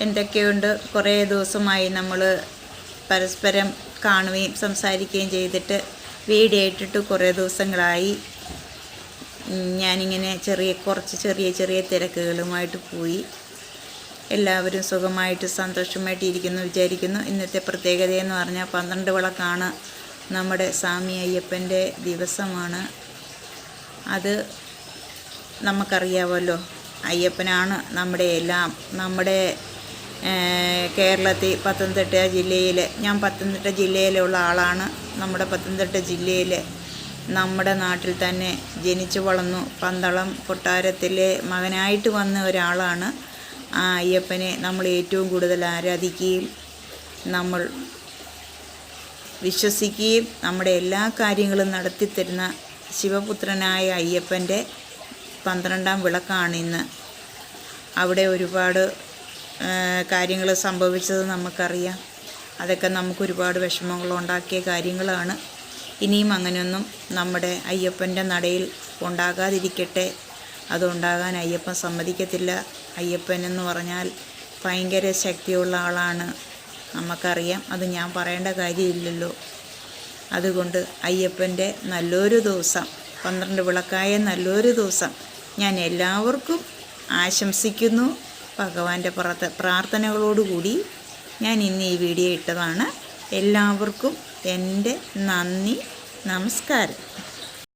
എന്തൊക്കെയുണ്ട്? കുറേ ദിവസമായി നമ്മൾ പരസ്പരം കാണുകയും സംസാരിക്കുകയും ചെയ്തിട്ട് വീഡിയോ ഇട്ടിട്ട് കുറേ ദിവസങ്ങളായി. ഞാനിങ്ങനെ കുറച്ച് ചെറിയ തിരക്കുകളുമായിട്ട് പോയി. എല്ലാവരും സുഖമായിട്ട് സന്തോഷമായിട്ട് ഇരിക്കുന്നു വിചാരിക്കുന്നു. ഇന്നത്തെ പ്രത്യേകതയെന്ന് പറഞ്ഞാൽ 12 വിളക്കാണ്. നമ്മുടെ സ്വാമി അയ്യപ്പൻ്റെ ദിവസമാണ്. അത് നമുക്കറിയാമല്ലോ. അയ്യപ്പനാണ് നമ്മുടെ എല്ലാം. നമ്മുടെ കേരളത്തിൽ പത്തനംതിട്ട ജില്ലയിൽ, ഞാൻ പത്തനംതിട്ട ജില്ലയിലുള്ള ആളാണ്. നമ്മുടെ പത്തനംതിട്ട ജില്ലയിൽ നമ്മുടെ നാട്ടിൽ തന്നെ ജനിച്ചു വളർന്നു. പന്തളം കൊട്ടാരത്തിലെ മകനായിട്ട് വന്ന ഒരാളാണ്. ആ അയ്യപ്പനെ നമ്മൾ ഏറ്റവും കൂടുതൽ ആരാധിക്കുകയും നമ്മൾ വിശ്വസിക്കുകയും നമ്മുടെ എല്ലാ കാര്യങ്ങളും നടത്തിത്തരുന്ന ശിവപുത്രനായ അയ്യപ്പൻ്റെ 12-ാം വിളക്കാണിന്ന്. അവിടെ ഒരുപാട് കാര്യങ്ങൾ സംഭവിച്ചത് നമുക്കറിയാം. അതൊക്കെ നമുക്കൊരുപാട് വിഷമങ്ങളുണ്ടാക്കിയ കാര്യങ്ങളാണ്. ഇനിയും അങ്ങനെയൊന്നും നമ്മുടെ അയ്യപ്പൻ്റെ നടയിൽ ഉണ്ടാകാതിരിക്കട്ടെ. അതുണ്ടാകാൻ അയ്യപ്പൻ സമ്മതിക്കത്തില്ല. അയ്യപ്പൻ എന്ന് പറഞ്ഞാൽ ഭയങ്കര ശക്തിയുള്ള ആളാണ്, നമുക്കറിയാം. അത് ഞാൻ പറയേണ്ട കാര്യമില്ലല്ലോ. അതുകൊണ്ട് അയ്യപ്പൻ്റെ നല്ലൊരു ദിവസം, 12 വിളക്കായ നല്ലൊരു ദിവസം ഞാൻ എല്ലാവർക്കും ആശംസിക്കുന്നു. ഭഗവാന്റെ പ്രാർത്ഥനകളോടുകൂടി ഞാൻ ഇന്ന് ഈ വീഡിയോ ഇട്ടതാണ്. എല്ലാവർക്കും എൻ്റെ നന്ദി, നമസ്കാരം.